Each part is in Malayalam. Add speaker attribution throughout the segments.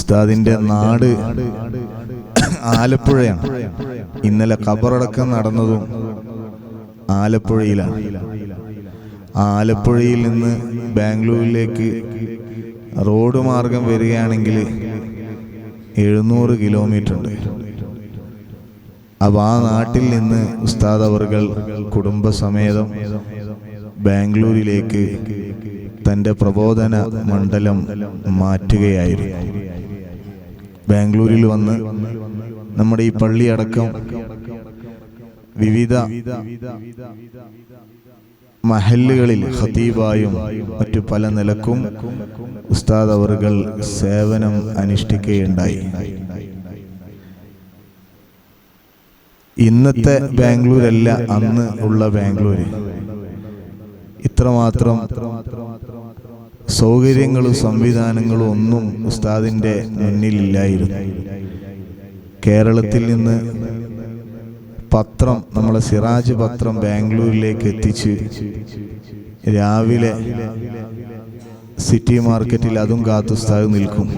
Speaker 1: ഉസ്താദിന്റെ നാട് ആലപ്പുഴയാണ്. ഇന്നലെ ഖബറടക്കം നടന്നതും ആലപ്പുഴയിലാണ്. ആലപ്പുഴയിൽ നിന്ന് ബാംഗ്ലൂരിലേക്ക് റോഡ് മാർഗം വരികയാണെങ്കിൽ 700 കിലോമീറ്റർ ഉണ്ട്. അപ്പോൾ ആ നാട്ടിൽ നിന്ന് ഉസ്താദ് അവർകൾ കുടുംബസമേതം ബാംഗ്ലൂരിലേക്ക് തൻ്റെ പ്രബോധന മണ്ഡലം മാറ്റുകയായിരുന്നു. ബാംഗ്ലൂരിൽ വന്ന് നമ്മുടെ ഈ പള്ളി അടക്കം വിവിധ മഹല്ലുകളിൽ ഖതീബായും മറ്റു പല നിലക്കും ഉസ്താദ് അവർകൾ സേവനം അനുഷ്ഠിക്കുകയുണ്ടായി. ഇന്നത്തെ ബാംഗ്ലൂരല്ല അന്ന് ഉള്ള ബാംഗ്ലൂര്. ഇത്രമാത്രം സൗകര്യങ്ങളും സംവിധാനങ്ങളും ഒന്നും ഉസ്താദിന്റെ മുന്നിലില്ലായിരുന്നു. കേരളത്തിൽ നിന്ന് പത്രം, നമ്മളെ സിറാജ് പത്രം ബാംഗ്ലൂരിലേക്ക് എത്തിച്ച് രാവിലെ സിറ്റി മാർക്കറ്റിൽ അതും കാത്ത് ഉസ്താദ് നിൽക്കും.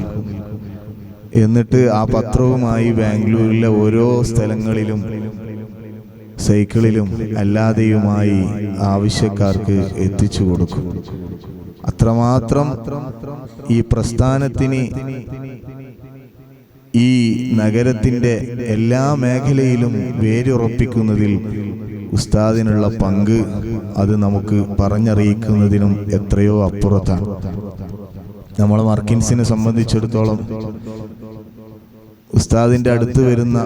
Speaker 1: എന്നിട്ട് ആ പത്രവുമായി ബാംഗ്ലൂരിലെ ഓരോ സ്ഥലങ്ങളിലും സൈക്കിളിലും അല്ലാതെയുമായി ആവശ്യക്കാർക്ക് എത്തിച്ചു കൊടുക്കും. അത്രമാത്രം ഈ പ്രസ്ഥാനത്തിന് ഈ നഗരത്തിന്റെ എല്ലാ മേഖലയിലും വേരുറപ്പിക്കുന്നതിൽ ഉസ്താദിനുള്ള പങ്ക് അത് നമുക്ക് പറഞ്ഞറിയിക്കുന്നതിനും എത്രയോ അപ്പുറത്താണ്. നമ്മളെ മർക്കിൻസിനെ സംബന്ധിച്ചിടത്തോളം ഉസ്താദിന്റെ അടുത്ത് വരുന്ന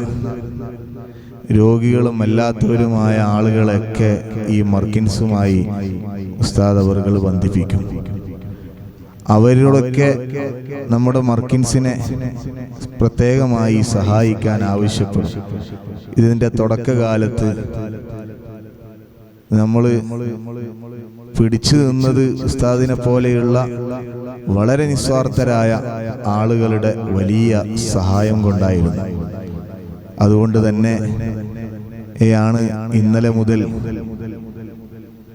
Speaker 1: രോഗികളും അല്ലാത്തവരുമായ ആളുകളൊക്കെ ഈ മർക്കിൻസുമായി ഉസ്താദ് അവർകൾ ബന്ധിപ്പിക്കും. അവരോടൊക്കെ നമ്മുടെ മർക്കിൻസിനെ പ്രത്യേകമായി സഹായിക്കാൻ ആവശ്യപ്പെടും. ഇതിന്റെ തുടക്കകാലത്ത് നമ്മൾ പിടിച്ചു നിന്നത് ഉസ്താദിനെ പോലെയുള്ള വളരെ നിസ്വാർത്ഥരായ ആളുകളുടെ വലിയ സഹായം കൊണ്ടായിരുന്നു. അതുകൊണ്ട് തന്നെ ഇന്നലെ മുതൽ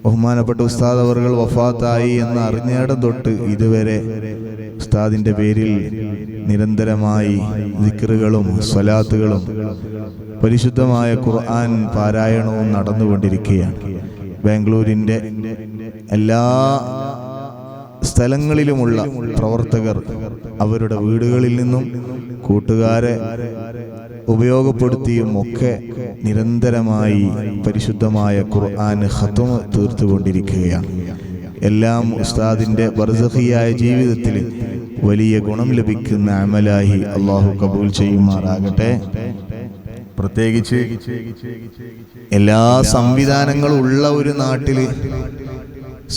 Speaker 1: ബഹുമാനപ്പെട്ട ഉസ്താദ് അവർകൾ വഫാത്തായി എന്ന് അറിഞ്ഞിടം തൊട്ട് ഇതുവരെ ഉസ്താദിന്റെ പേരിൽ നിരന്തരമായി ദിക്റുകളും സ്വലാത്തുകളും പരിശുദ്ധമായ ഖുർആൻ പാരായണവും നടന്നുകൊണ്ടിരിക്കുകയാണ്. ബാംഗ്ലൂരിന്റെ എല്ലാ സ്ഥലങ്ങളിലുമുള്ള പ്രവർത്തകർ അവരുടെ വീടുകളിൽ നിന്നും കൂട്ടുകാരെ ഉപയോഗപ്പെടുത്തിയും ഒക്കെ നിരന്തരമായി പരിശുദ്ധമായ ഖുർആൻ ഖത്മ തീർത്തുകൊണ്ടിരിക്കുകയാണ്. എല്ലാം ഉസ്താദിന്റെ ബർസഖിയായ ജീവിതത്തിൽ വലിയ ഗുണം ലഭിക്കുന്ന അമലാഹി അള്ളാഹു കബൂൽ ചെയ്യുമാറാകട്ടെ. പ്രത്യേകിച്ച് എല്ലാ സംവിധാനങ്ങളും ഉള്ള ഒരു നാട്ടില്,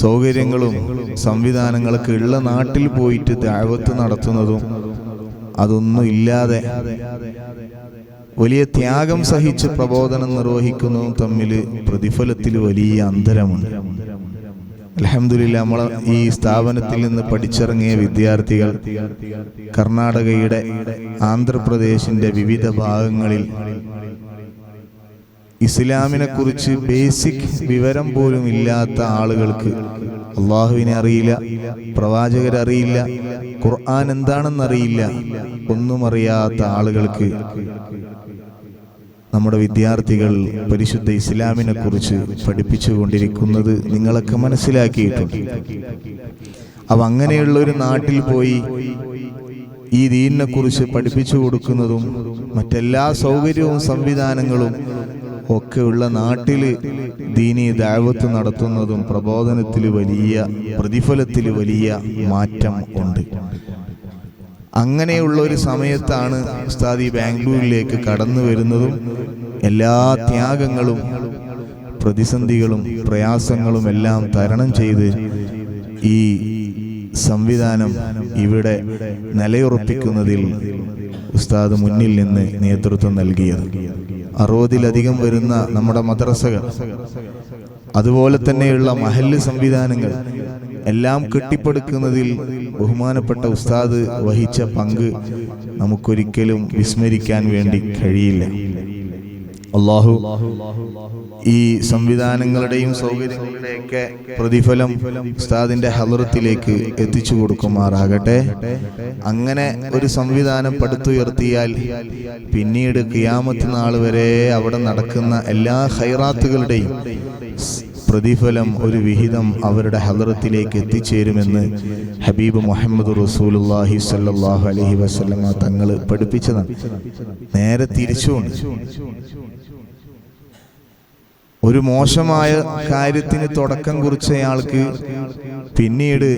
Speaker 1: സൗകര്യങ്ങളും സംവിധാനങ്ങളൊക്കെ ഉള്ള നാട്ടിൽ പോയിട്ട് ദഅവത്ത് നടത്തുന്നതും അതൊന്നും ഇല്ലാതെ വലിയ ത്യാഗം സഹിച്ച് പ്രബോധനം നിർവഹിക്കുന്നതും തമ്മിൽ പ്രതിഫലത്തിൽ വലിയ അന്തരമുണ്ട്. അൽഹംദുലില്ലാഹ്, നമ്മളെ ഈ സ്ഥാപനത്തിൽ നിന്ന് പഠിച്ചിറങ്ങിയ വിദ്യാർത്ഥികൾ കർണാടകയുടെ, ആന്ധ്രാപ്രദേശിന്റെ വിവിധ ഭാഗങ്ങളിൽ ഇസ്ലാമിനെ കുറിച്ച് ബേസിക് വിവരം പോലും ഇല്ലാത്ത ആളുകൾക്ക്, അള്ളാഹുവിനെ അറിയില്ല, പ്രവാചകരെ അറിയില്ല, ഖുർആൻ എന്താണെന്നറിയില്ല, ഒന്നും അറിയാത്ത ആളുകൾക്ക് നമ്മുടെ വിദ്യാർത്ഥികൾ പരിശുദ്ധ ഇസ്ലാമിനെ കുറിച്ച് പഠിപ്പിച്ചു കൊണ്ടിരിക്കുന്നത് നിങ്ങളൊക്കെ മനസ്സിലാക്കിയിട്ടുണ്ട്. അപ്പൊ അങ്ങനെയുള്ള ഒരു നാട്ടിൽ പോയി ഈ ദീനിനെ കുറിച്ച് പഠിപ്പിച്ചു കൊടുക്കുന്നതും മറ്റെല്ലാ സൗകര്യവും സംവിധാനങ്ങളും ഒക്കെ ഉള്ള നാട്ടിൽ ദീനി ദഅവത്ത് നടത്തുന്നതും പ്രബോധനത്തിൽ വലിയ പ്രതിഫലത്തിൽ വലിയ മാറ്റം ഉണ്ട്. അങ്ങനെയുള്ള ഒരു സമയത്താണ് ഉസ്താദ് ബാംഗ്ലൂരിലേക്ക് കടന്നു വരുന്നതും എല്ലാ ത്യാഗങ്ങളും പ്രതിസന്ധികളും പ്രയാസങ്ങളും എല്ലാം തരണം ചെയ്ത് ഈ സംവിധാനം ഇവിടെ നിലയുറപ്പിക്കുന്നതിൽ ഉസ്താദ് മുന്നിൽ നിന്ന് നേതൃത്വം നൽകിയത്. 60-ലധികം വരുന്ന നമ്മുടെ മദ്രസകൾ, അതുപോലെ തന്നെയുള്ള മഹല്ല് സംവിധാനങ്ങൾ എല്ലാം കെട്ടിപ്പടുക്കുന്നതിൽ ബഹുമാനപ്പെട്ട ഉസ്താദ് വഹിച്ച പങ്ക് നമുക്കൊരിക്കലും വിസ്മരിക്കാൻ വേണ്ടി കഴിയില്ല. അല്ലാഹു ഈ സംവിധാനങ്ങളുടെയും സൗകര്യങ്ങളുടെയൊക്കെ പ്രതിഫലം ഉസ്താദിന്റെ ഹളറത്തിലേക്ക് എത്തിച്ചു കൊടുക്കുമാറാകട്ടെ. അങ്ങനെ ഒരു സംവിധാനം പടുത്തുയർത്തിയാൽ പിന്നീട് ഖിയാമത്ത് നാൾ വരെ അവിടെ നടക്കുന്ന എല്ലാ ഖൈറാത്തുകളുടെയും പ്രതിഫലം ഒരു വിഹിതം അവരുടെ ഹളറത്തിലേക്ക് എത്തിച്ചേരുമെന്ന് ഹബീബ് മുഹമ്മദ് റസൂലുള്ളാഹി സ്വല്ലല്ലാഹു അലൈഹി വസല്ലമ തങ്ങൾ പഠിപ്പിച്ചതാണ്. നേരെ തിരിച്ചുകൊണ്ട് ഒരു മോശമായ കാര്യത്തിന് തുടക്കം കുറിച്ചയാൾക്ക് പിന്നീട്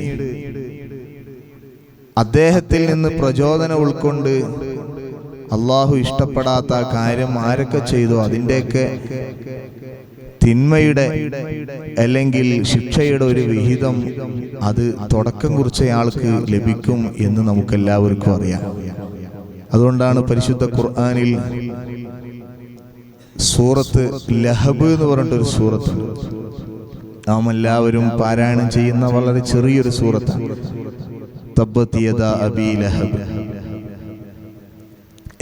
Speaker 1: അദ്ദേഹത്തിൽ നിന്ന് പ്രചോദനം ഉൾക്കൊണ്ട് അള്ളാഹു ഇഷ്ടപ്പെടാത്ത കാര്യം ആരൊക്കെ ചെയ്തോ അതിൻ്റെയൊക്കെ തിന്മയുടെ അല്ലെങ്കിൽ ശിക്ഷയുടെ ഒരു വിഹിതം അത് തുടക്കം കുറിച്ചയാൾക്ക് ലഭിക്കും എന്ന് നമുക്കെല്ലാവർക്കും അറിയാം. അതുകൊണ്ടാണ് പരിശുദ്ധ ഖുർആനിൽ സൂറത്ത് ലഹബ് എന്ന് പറഞ്ഞിട്ടൊരു സൂറത്ത് നാം എല്ലാവരും പാരായണം ചെയ്യുന്ന വളരെ ചെറിയൊരു സൂറത്താണ്. തബ്ബത് യദാ അബീ ലഹബ്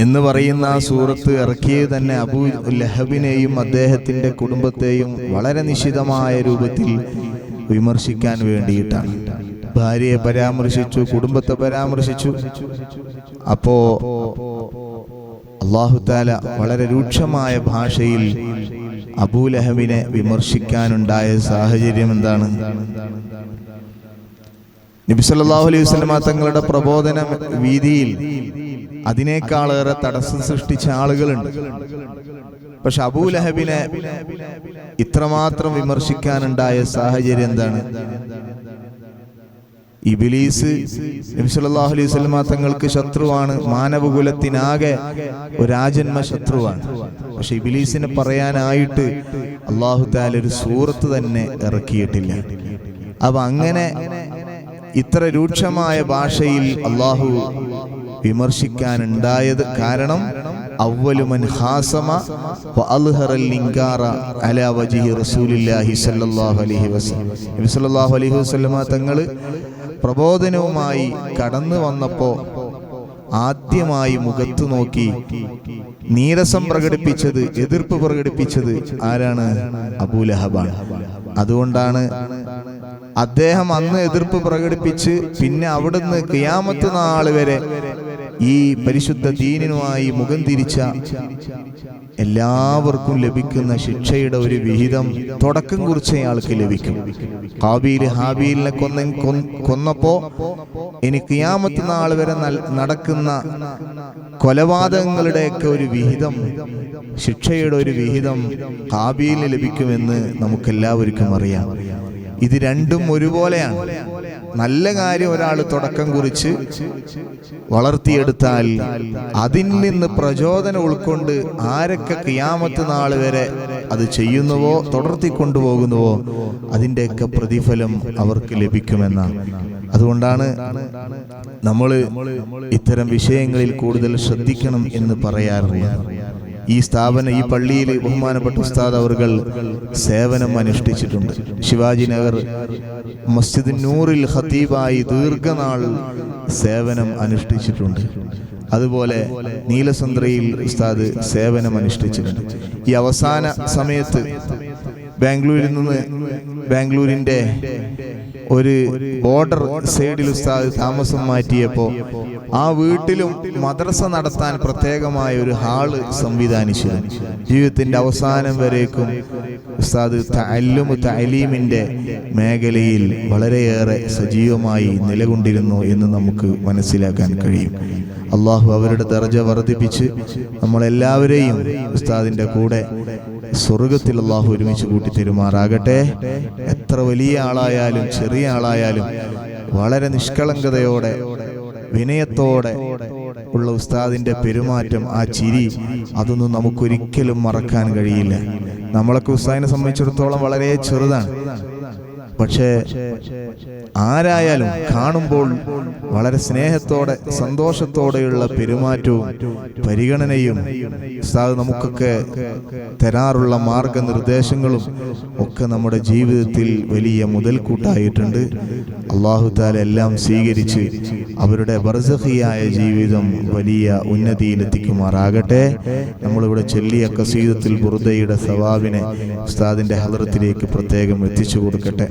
Speaker 1: എന്ന് പറയുന്ന ആ സൂറത്ത് ഇറക്കിയത് തന്നെ അബൂ ലഹബിനെയും അദ്ദേഹത്തിന്റെ കുടുംബത്തെയും വളരെ നിശിതമായ രൂപത്തിൽ വിമർശിക്കാൻ വേണ്ടിയിട്ടാണ്. ഭാര്യയെ പരാമർശിച്ചു, കുടുംബത്തെ പരാമർശിച്ചു. അപ്പോ അല്ലാഹു തആല വളരെ രൂക്ഷമായ ഭാഷയിൽ അബൂ ലഹബിനെ വിമർശിക്കാനുണ്ടായ സാഹചര്യം എന്താണ്? നബി സല്ലല്ലാഹു അലൈഹി വസല്ലമ തങ്ങളുടെ പ്രബോധന വീതിയിൽ അതിനേക്കാളേറെ തടസ്സം സൃഷ്ടിച്ച ആളുകളുണ്ട്. പക്ഷെ അബൂ ലഹബിനെ ഇത്രമാത്രം വിമർശിക്കാനുണ്ടായ സാഹചര്യം എന്താണ്? ഇബ്ലീസ് നബി സല്ലല്ലാഹു അലൈഹി വസല്ലമ തങ്ങൾക്ക് ശത്രുവാണ്, മാനവകുലത്തിനാകെ ഒരാജന്മ ശത്രുവാണ്. പക്ഷെ ഇബ്ലീസിനെ പറയാനായിട്ട് അല്ലാഹു തആല ഒരു സൂറത്ത് തന്നെ ഇറക്കിയിട്ടില്ല. അപ്പൊ അങ്ങനെ ഇത്ര രൂക്ഷമായ ഭാഷയിൽ അല്ലാഹു വിമർശിക്കാനുണ്ടായത് കാരണം അവ്വലു മൻ ഖാസമ വഅൽഹറൽ ഇൻകാറ അലാ വജ്ഹി റസൂലില്ലാഹി സ്വല്ലല്ലാഹു അലൈഹി വസല്ലം. നബി സല്ലല്ലാഹു അലൈഹി വസല്ലമ തങ്ങൾ പ്രബോധനവുമായി കടന്നു വന്നപ്പോൾ ആദ്യമായി മുഖത്തു നോക്കി നീരസം പ്രകടിപ്പിച്ചത്, എതിർപ്പ് പ്രകടിപ്പിച്ചത് ആരാണ്? അബൂ ലഹബാണ്. അതുകൊണ്ടാണ് അദ്ദേഹം അന്ന് എതിർപ്പ് പ്രകടിപ്പിച്ച് പിന്നെ അവിടുന്ന് ഖിയാമത്ത് നാൾ വരെ ഈ പരിശുദ്ധ ദീനിനുമായി മുഖം തിരിച്ച എല്ലാവർക്കും ലഭിക്കുന്ന ശിക്ഷയുടെ ഒരു വിഹിതം തുടക്കം കുറിച്ചയാൾക്ക് ലഭിക്കും. ഹാബീൽ ഹാബീലിനെ കൊന്നപ്പോ ഇനി ഖിയാമത്ത് നാൾ വരെ നടക്കുന്ന കൊലപാതകങ്ങളുടെയൊക്കെ ഒരു വിഹിതം, ശിക്ഷയുടെ ഒരു വിഹിതം ഹാബീലിന് ലഭിക്കുമെന്ന് നമുക്കെല്ലാവർക്കും അറിയാം. ഇത് രണ്ടും ഒരുപോലെയാണ്. നല്ല കാര്യം ഒരാൾ തുടക്കം കുറിച്ച് വളർത്തിയെടുത്താൽ അതിൽ നിന്ന് പ്രചോദനം ഉൾക്കൊണ്ട് ആരൊക്കെ ഖിയാമത്ത് നാൾ വരെ അത് ചെയ്യുന്നുവോ തുടർത്തിക്കൊണ്ടുപോകുന്നുവോ അതിൻ്റെയൊക്കെ പ്രതിഫലം അവർക്ക് ലഭിക്കുമെന്നാണ്. അതുകൊണ്ടാണ് നമ്മൾ ഇത്തരം വിഷയങ്ങളിൽ കൂടുതൽ ശ്രദ്ധിക്കണം എന്ന് പറയാറുള്ളത്. ഈ സ്ഥാപനം, ഈ പള്ളിയിൽ ബഹുമാനപ്പെട്ട ഉസ്താദ് അവർകൾ സേവനം അനുഷ്ഠിച്ചിട്ടുണ്ട്. ശിവാജി നഗർ മസ്ജിദ് നൂറിൽ ഖതീബായി ദീർഘനാൾ സേവനം അനുഷ്ഠിച്ചിട്ടുണ്ട്. അതുപോലെ നീലസന്ദ്രയിൽ ഉസ്താദ് സേവനം അനുഷ്ഠിച്ചിട്ടുണ്ട്. ഈ അവസാന സമയത്ത് ബാംഗ്ലൂരിൽ നിന്ന്, ബാംഗ്ലൂരിന്റെ ഒരു ബോർഡർ സൈഡിൽ ഉസ്താദ് താമസം മാറ്റിയപ്പോൾ ആ വീട്ടിലും മദ്രസ നടത്താൻ പ്രത്യേകമായ ഒരു ഹാള് സംവിധാനിച്ചിരുന്നു. ജീവിതത്തിന്റെ അവസാനം വരേക്കും ഉസ്താദ് തഅലീമിന്റെ മേഖലയിൽ വളരെയേറെ സജീവമായി നിലകൊണ്ടിരുന്നു എന്ന് നമുക്ക് മനസ്സിലാക്കാൻ കഴിയും. അള്ളാഹു അവരുടെ ദർജ വർദ്ധിപ്പിച്ച് നമ്മളെല്ലാവരെയും ഉസ്താദിന്റെ കൂടെ സ്വർഗത്തിൽ അള്ളാഹു ഒരുമിച്ച് കൂട്ടിത്തരുമാറാകട്ടെ. എത്ര വലിയ ആളായാലും ചെറിയ ആളായാലും വളരെ നിഷ്കളങ്കതയോടെ വിനയത്തോടെ ഉള്ള ഉസ്താദിന്റെ പെരുമാറ്റം, ആ ചിരി, അതൊന്നും നമുക്കൊരിക്കലും മറക്കാൻ കഴിയില്ല. നമ്മളൊക്കെ ഉസ്താദിനെ സംബന്ധിച്ചിടത്തോളം വളരെ ചെറുതാണ്. പക്ഷേ ആരായാലും കാണുമ്പോൾ വളരെ സ്നേഹത്തോടെ സന്തോഷത്തോടെയുള്ള പെരുമാറ്റവും പരിഗണനയും ഉസ്താദ് നമുക്കൊക്കെ തരാറുള്ള മാർഗനിർദ്ദേശങ്ങളും ഒക്കെ നമ്മുടെ ജീവിതത്തിൽ വലിയ മുതൽക്കൂട്ടായിട്ടുണ്ട്. അല്ലാഹു തആല എല്ലാം സ്വീകരിച്ച് അവരുടെ ബർസഖിയായ ജീവിതം വലിയ ഉന്നതിയിലെത്തിക്കുമാറാകട്ടെ. നമ്മളിവിടെ ചൊല്ലിയ ഖസീദത്തുൽ ബുർദയുടെ സവാബിനെ ഉസ്താദിന്റെ ഹളറത്തിലേക്ക് പ്രത്യേകം എത്തിച്ചു കൊടുക്കട്ടെ.